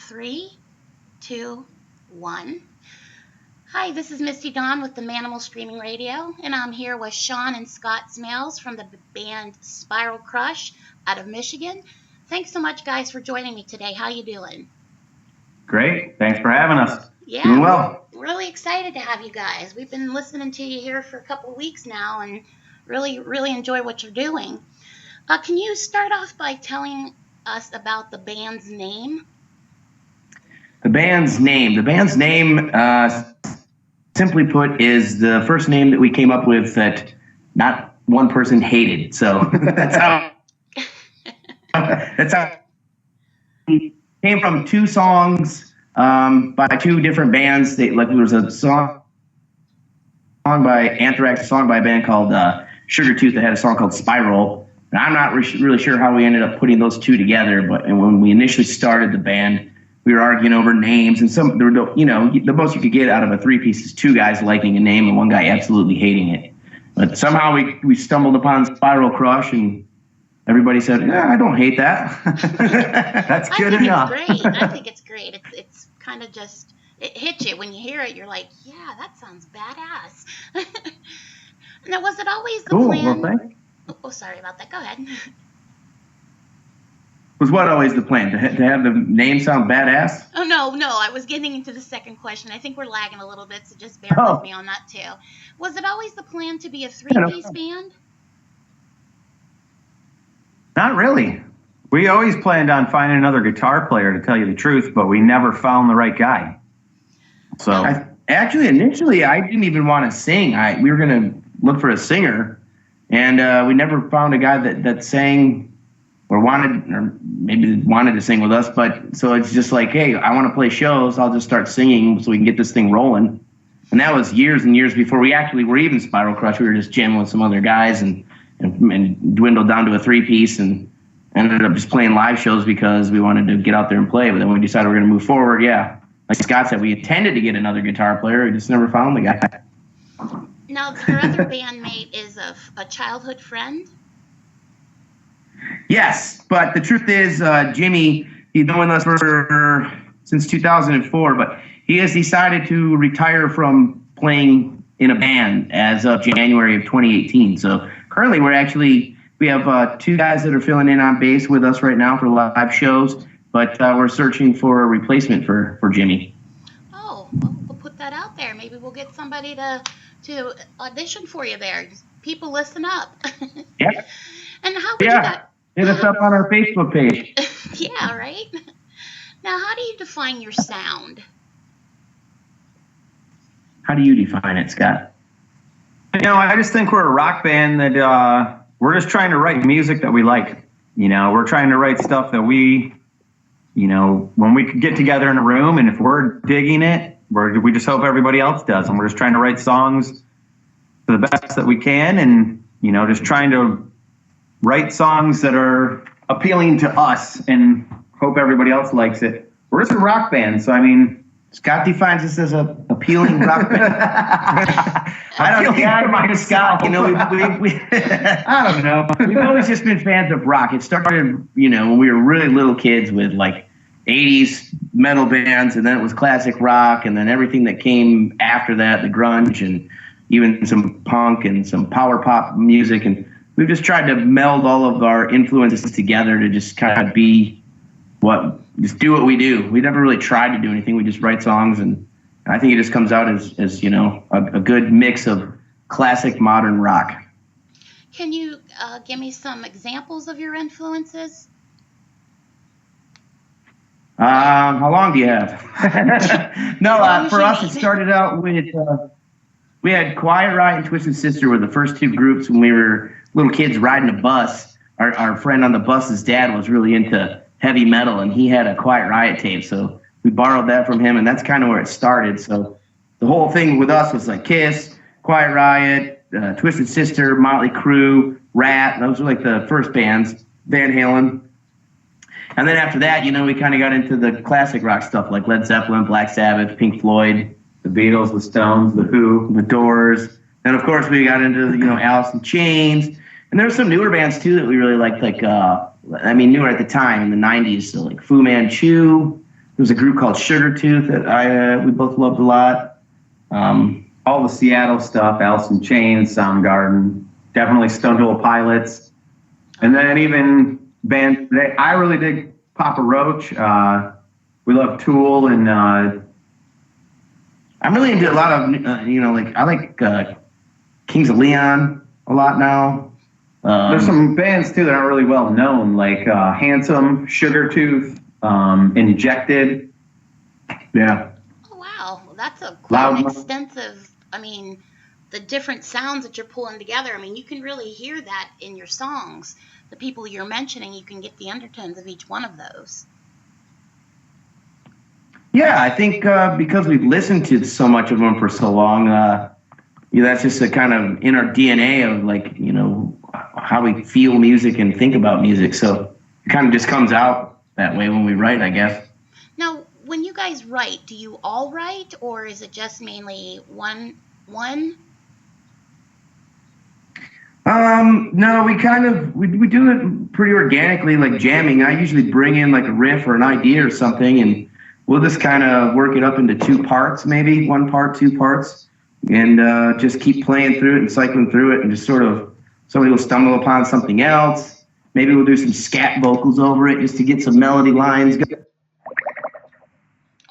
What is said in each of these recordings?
Three, two, one. Hi, this is Misty Dawn with the Manamal Streaming Radio, and I'm here with Shaun and Scott Snails from the band Spiral Crush out of Michigan. Thanks so much, guys, for joining me today. How you doing? Great. Thanks for having us. Yeah, doing well. Really excited to have you guys. We've been listening to you here for a couple of weeks now, and really enjoy what you're doing. Can you start off by telling us about the band's name? The band's name, simply put, is the first name that we came up with that not one person hated. So that's how it came from two songs by two different bands. There was a song by Anthrax, a song by a band called Sugar Tooth that had a song called Spiral. And I'm not really sure how we ended up putting those two together, and when we initially started the band, we were arguing over names, and the most you could get out of a three-piece is two guys liking a name and one guy absolutely hating it. But somehow we stumbled upon Spiral Crush, and everybody said, "Yeah, I don't hate that." That's good enough. I think it's great. It's kind of just, it hits you when you hear it. You're like, yeah, that sounds badass. Now, was it always the plan? Well, thanks. Oh, sorry about that. Go ahead. Was what always the plan? To have the name sound badass? Oh, no. I was getting into the second question. I think we're lagging a little bit, so just bear with me on that, too. Was it always the plan to be a three-piece band? Not really. We always planned on finding another guitar player, to tell you the truth, but we never found the right guy. So Initially, I didn't even want to sing. We were going to look for a singer, and we never found a guy that sang or maybe wanted to sing with us. But so it's just like, hey, I want to play shows. I'll just start singing so we can get this thing rolling. And that was years and years before we actually were even Spiral Crush. We were just jamming with some other guys and dwindled down to a three-piece and ended up just playing live shows because we wanted to get out there and play. But then when we decided we were going to move forward, like Scott said, we intended to get another guitar player. We just never found the guy. Now, your other bandmate is a childhood friend? Yes, but the truth is, Jimmy, he's been with us since 2004, but he has decided to retire from playing in a band as of January of 2018. So currently we have two guys that are filling in on bass with us right now for live shows, but we're searching for a replacement for Jimmy. Oh, well, we'll put that out there. Maybe we'll get somebody to audition for you there. People listen up. Yeah. And how would you got? Hit us up on our Facebook page. Yeah, right? Now, how do you define your sound? How do you define it, Scott? I just think we're a rock band that we're just trying to write music that we like. We're trying to write stuff that we, when we get together in a room, and if we're digging it, we just hope everybody else does. And we're just trying to write songs to the best that we can, and, just trying to write songs that are appealing to us and hope everybody else likes it. We're just a rock band, so Scott defines us as a appealing rock band. I don't know. Yeah, Scott. We I don't know. We've always just been fans of rock. It started, when we were really little kids with like 80s metal bands, and then it was classic rock, and then everything that came after that, the grunge, and even some punk and some power pop music, and we've just tried to meld all of our influences together to just kind of just do what we do. We never really tried to do anything. We just write songs, and I think it just comes out as a good mix of classic modern rock. Can you give me some examples of your influences? How long do you have? No, for us, it started out with we had Quiet Riot and Twisted Sister were the first two groups when we were little kids riding a bus. Our friend on the bus's dad was really into heavy metal, and he had a Quiet Riot tape, so we borrowed that from him, and that's kind of where it started. So the whole thing with us was like Kiss, Quiet Riot, Twisted Sister, Motley Crue, Rat. Those were like the first bands. Van Halen. And then after that, we kind of got into the classic rock stuff like Led Zeppelin, Black Sabbath, Pink Floyd, the Beatles, the Stones, the Who, the Doors. And of course, we got into Alice in Chains. And there were some newer bands too that we really liked, newer at the time in the 90s, so like Fu Manchu, was a group called Sugar Tooth that we both loved a lot. All the Seattle stuff, Alice in Chains, Soundgarden, definitely Stone Temple Pilots. And then even bands, I really dig Papa Roach. We love Tool, and I'm really into a lot of, I like Kings of Leon a lot now. There's some bands too that aren't really well known, like Handsome, Sugar Tooth, Injected. Yeah. Oh, wow. Well, that's quite an extensive, the different sounds that you're pulling together. You can really hear that in your songs. The people you're mentioning, you can get the undertones of each one of those. Yeah, I think because we've listened to so much of them for so long, that's just a kind of in our DNA of how we feel music and think about music. So it kind of just comes out that way when we write, I guess. Now, when you guys write, do you all write, or is it just mainly one? No, we do it pretty organically, like jamming. I usually bring in like a riff or an idea or something, and we'll just kind of work it up into 2 parts, maybe 1 part, 2 parts, and just keep playing through it and cycling through it, and just sort of somebody will stumble upon something else. Maybe we'll do some scat vocals over it just to get some melody lines going.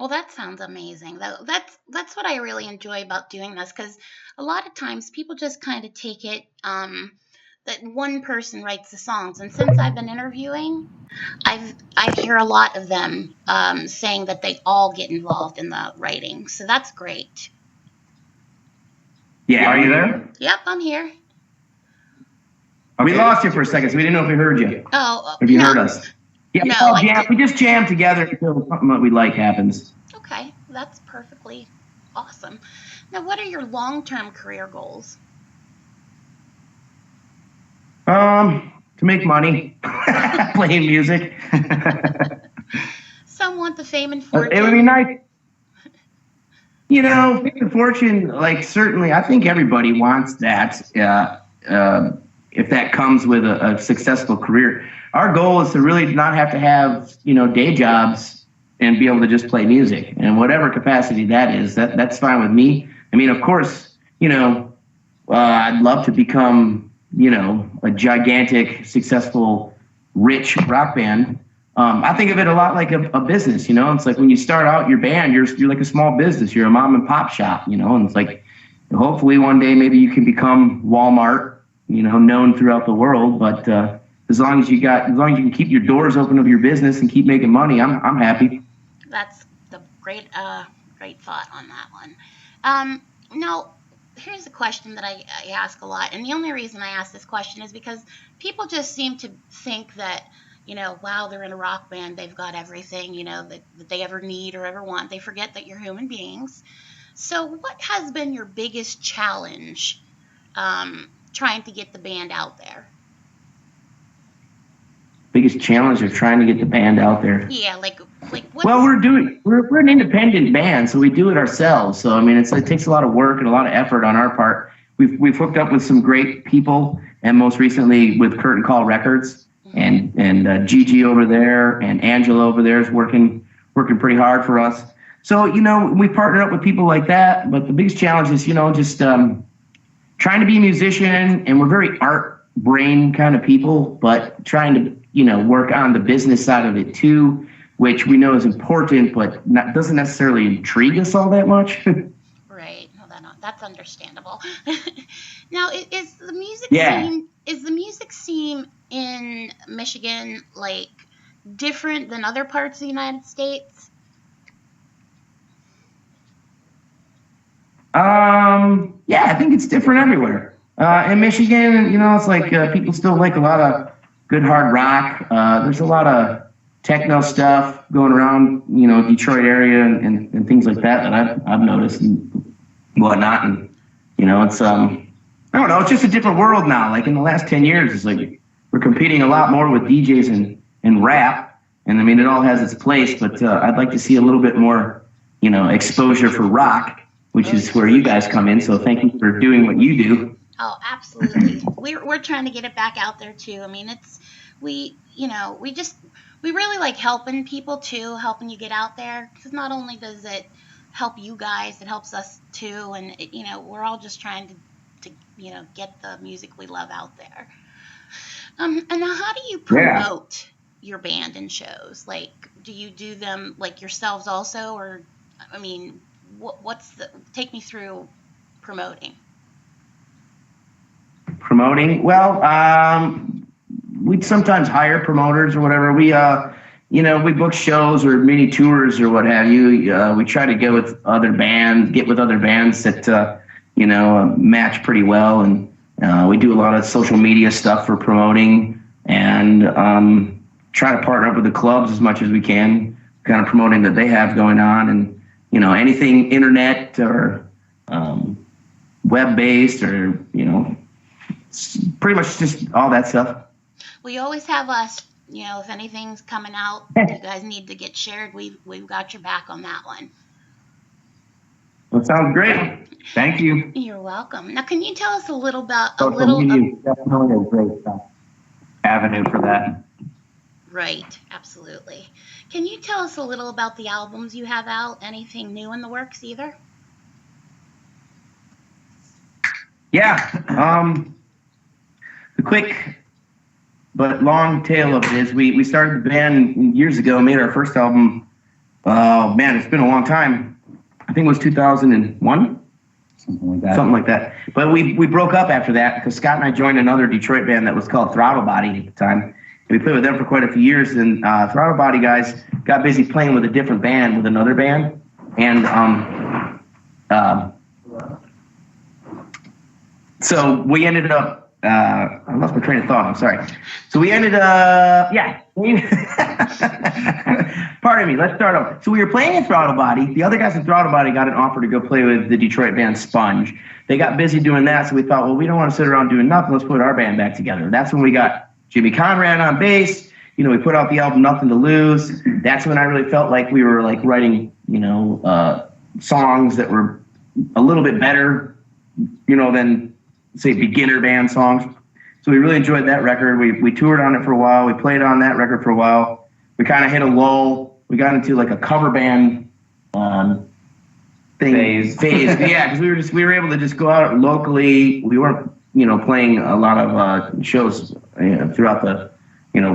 Well, that sounds amazing. That's what I really enjoy about doing this, because a lot of times people just kind of take it that one person writes the songs, and since I've been interviewing, I hear a lot of them saying that they all get involved in the writing. So that's great. Yeah, are you there? Yep, I'm here. We lost you for a second, so we didn't know if we heard you. Oh, have you heard us? Yeah, no, we just jam together until something that we like happens. Okay, that's perfectly awesome. Now, what are your long-term career goals? To make money playing music. Some want the fame and fortune. It would be nice. Fame and fortune, certainly, I think everybody wants that. If that comes with a successful career. Our goal is to really not have to have, day jobs and be able to just play music. And whatever capacity that is, that's fine with me. Of course, I'd love to become, a gigantic, successful, rich rock band. I think of it a lot like a business, It's like when you start out your band, you're like a small business. You're a mom and pop shop, and it's like hopefully one day maybe you can become Walmart, known throughout the world. But as long as you can keep your doors open of your business and keep making money, I'm happy. That's the great thought on that one. Now, here's a question that I ask a lot, and the only reason I ask this question is because people just seem to think that, wow, they're in a rock band, they've got everything, that they ever need or ever want. They forget that you're human beings. So what has been your biggest challenge trying to get the band out there? Biggest challenge of trying to get the band out there? Yeah, like what? Well, we're an independent band, so we do it ourselves. So it takes a lot of work and a lot of effort on our part. We've hooked up with some great people, and most recently with Curtain Call Records, and Gigi over there and Angela over there is working pretty hard for us. So we partner up with people like that. But the biggest challenge is just trying to be a musician, and we're very art brain kind of people, but trying to work on the business side of it too, which we know is important, but doesn't necessarily intrigue us all that much. Right. No, that's understandable. Now, is the music scene in Michigan different than other parts of the United States? Yeah, I think it's different everywhere. In Michigan, it's like people still like a lot of good hard rock. There's a lot of techno stuff going around, Detroit area and things like that I've noticed and whatnot. And it's I don't know, it's just a different world now. Like in the last 10 years, it's like we're competing a lot more with DJs and rap. And it all has its place, but I'd like to see a little bit more, exposure for rock, which is where you guys come in. So thank you for doing what you do. Oh, absolutely. We're trying to get it back out there too. we really like helping people too, helping you get out there. Because not only does it help you guys, it helps us too. And, we're all just trying to get the music we love out there. And now how do you promote your band and shows? Like, do you do them like yourselves also? Or, take me through promoting. Promoting? Well, we'd sometimes hire promoters or whatever. We book shows or mini tours or what have you. We try to get with other bands that, match pretty well. And we do a lot of social media stuff for promoting and try to partner up with the clubs as much as we can, kind of promoting that they have going on. And, anything internet or web-based or, pretty much just all that stuff. Well, you always have us. If anything's coming out, you guys need to get shared. We've got your back on that one. That sounds great. Thank you. You're welcome. Now, can you tell us a little about Social media is definitely a great avenue for that. Right, absolutely. Can you tell us a little about the albums you have out? Anything new in the works, either? Yeah. The quick but long tale of it is we started the band years ago, made our first album. Oh, man, it's been a long time. I think it was 2001? Something like that. But we broke up after that because Scott and I joined another Detroit band that was called Throttle Body at the time. And we played with them for quite a few years. And Throttle Body guys got busy playing with a different band, with another band. And so we ended up, I lost my train of thought. I'm sorry. So we ended up, pardon me. Let's start over. So we were playing in Throttle Body. The other guys in Throttle Body got an offer to go play with the Detroit band Sponge. They got busy doing that, so we thought, well, we don't want to sit around doing nothing. Let's put our band back together. That's when we got Jimmy Conrad on bass. We put out the album Nothing to Lose. That's when I really felt like we were like writing, songs that were a little bit better, than say beginner band songs. So we really enjoyed that record. We toured on it for a while. We played on that record for a while. We kind of hit a lull. We got into like a cover band phase. Yeah, because we were able to just go out locally. We weren't playing a lot of shows throughout the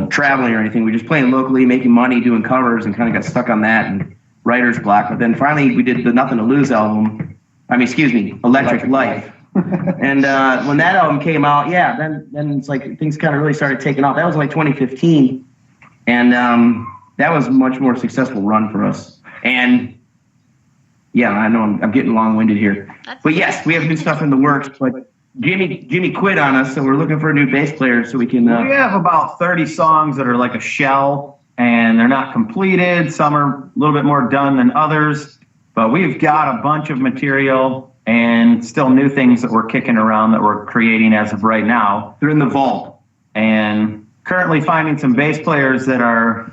traveling or anything. We were just playing locally, making money, doing covers, and kind of got stuck on that and writer's block. But then finally we did the Nothing to Lose album. Electric Life. And when that album came out, then it's like things kind of really started taking off. That was like 2015, and that was a much more successful run for us. And yeah, I know I'm getting long-winded here, but yes, we have new stuff in the works. But Jimmy quit on us, so we're looking for a new bass player so we can. We have about 30 songs that are like a shell, and they're not completed. Some are a little bit more done than others, but we've got a bunch of material. And still new things that we're kicking around that we're creating as of right now. They're in the vault. And currently finding some bass players that are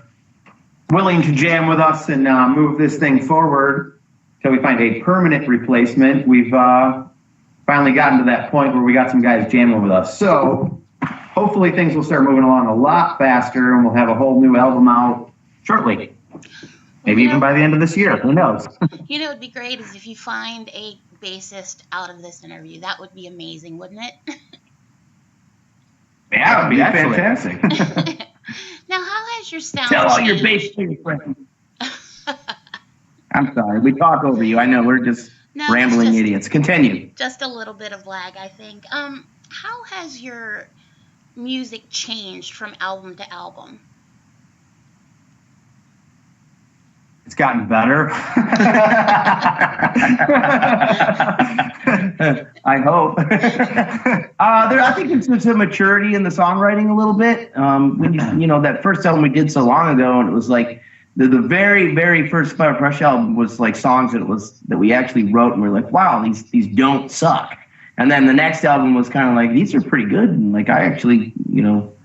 willing to jam with us and move this thing forward until we find a permanent replacement. We've finally gotten to that point where we got some guys jamming with us. So hopefully things will start moving along a lot faster and we'll have a whole new album out shortly. Maybe even by the end of this year. Who knows? It'd be great is if you find a bassist out of this interview. That would be amazing, wouldn't it? Yeah, it would be fantastic. Now, how has your sound Tell all changed? your bass players friends. I'm sorry. We talk over you. I know. We're just rambling idiots. Continue. Just a little bit of lag, I think. How has your music changed from album to album? It's gotten better. I hope. I think it's a maturity in the songwriting a little bit. That first album we did so long ago, and it was like the very, very first Fire Fresh album was like songs that we actually wrote, and we were like, wow, these don't suck. And then the next album was kind of like, these are pretty good, and like I actually,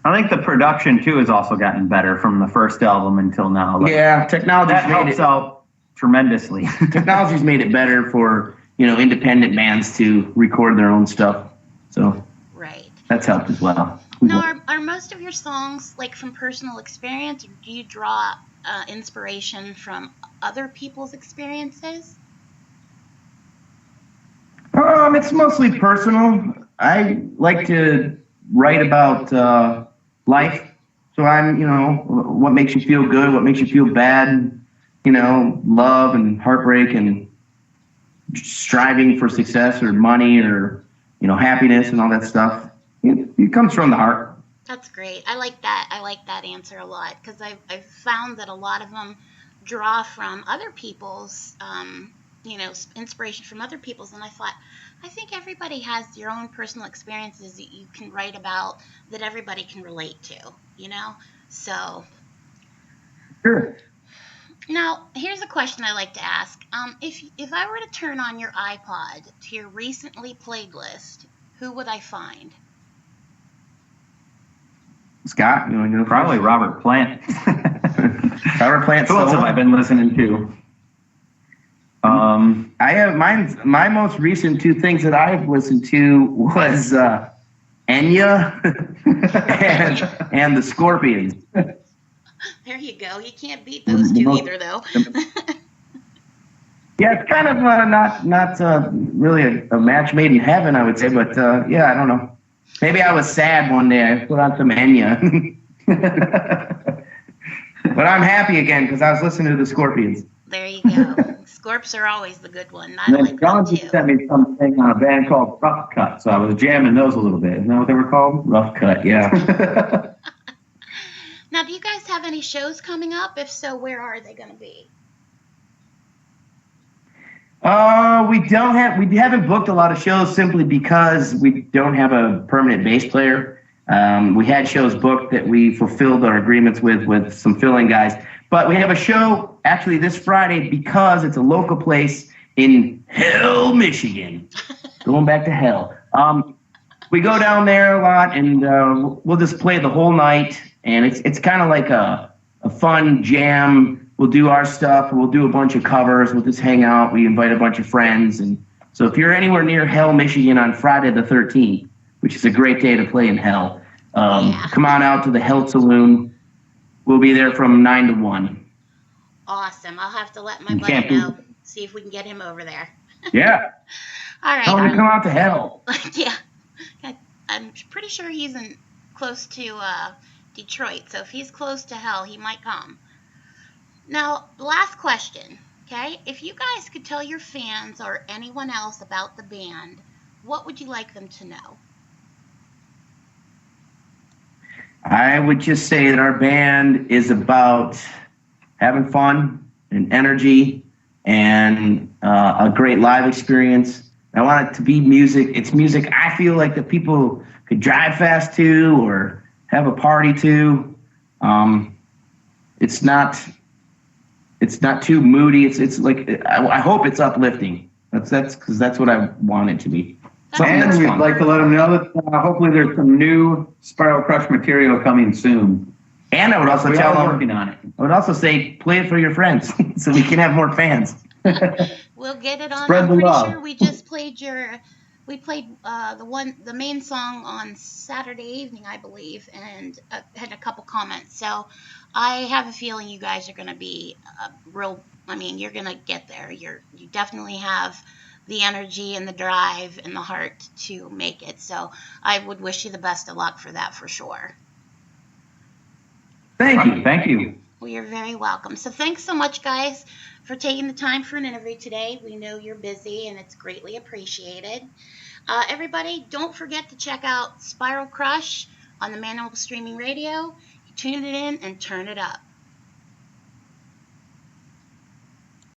I think the production too has also gotten better from the first album until now. Like, yeah, technology helps out tremendously. Technology's made it better for independent bands to record their own stuff. So right, that's helped as well. Now, are most of your songs like from personal experience, or do you draw inspiration from other people's experiences? It's mostly personal. I like to write about life. So what makes you feel good, what makes you feel bad, love and heartbreak and striving for success or money or, happiness and all that stuff. It comes from the heart. That's great. I like that. I like that answer a lot because I've found that a lot of them draw from other people's, inspiration from other people's. And I thought, I think everybody has your own personal experiences that you can write about that everybody can relate to, So. Sure. Now, here's a question I like to ask. If I were to turn on your iPod to your recently played list, who would I find? Scott, you want to go? Probably Robert Plant. Robert Plant. Who else have I been listening to? I have my most recent two things that I've listened to was Enya and the Scorpions. There you go. You can't beat those two either, though. Yeah, it's kind of not really a match made in heaven, I would say, but I don't know. Maybe I was sad one day. I put on some Enya. But I'm happy again because I was listening to the Scorpions. There you go. Scorps are always the good one. I like John them just too. sent me something on a band called Rough Cut, so I was jamming those a little bit. Isn't that what they were called? Rough Cut, yeah. Now, do you guys have any shows coming up? If so, where are they going to be? We haven't booked a lot of shows simply because we don't have a permanent bass player. We had shows booked that we fulfilled our agreements with some filling guys. But we have a show actually this Friday because it's a local place in Hell, Michigan. Going back to hell. We go down there a lot and we'll just play the whole night. And it's kind of like a fun jam. We'll do our stuff. We'll do a bunch of covers. We'll just hang out. We invite a bunch of friends. And so if you're anywhere near Hell, Michigan on Friday the 13th, which is a great day to play in Hell, come on out to the Hell Saloon. We'll be there from 9 to 1. Awesome. I'll have to let my buddy know. See if we can get him over there. Yeah. All right. Tell him to come out to Hell. Yeah. I'm pretty sure he's close to Detroit. So if he's close to Hell, he might come. Now, last question. Okay. If you guys could tell your fans or anyone else about the band, what would you like them to know? I would just say that our band is about having fun and energy and a great live experience. I want it to be music. It's music I feel like that people could drive fast to or have a party to. It's not too moody. It's like I hope it's uplifting. That's because that's what I want it to be. And we'd like to let them know that hopefully there's some new Spiral Crush material coming soon. And I would also tell them, working on it. I would also say, play it for your friends so we can have more fans. We'll get it on. Spread I'm the pretty love. sure we just played the main song on Saturday evening, I believe, and had a couple comments. So I have a feeling you guys are going to be you're going to get there. You definitely have the energy and the drive and the heart to make it. So I would wish you the best of luck for that for sure. Thank you. Well, you're very welcome. So thanks so much, guys, for taking the time for an interview today. We know you're busy, and it's greatly appreciated. Everybody, don't forget to check out Spiral Crush on the Manamal Streaming Radio. Tune it in and turn it up.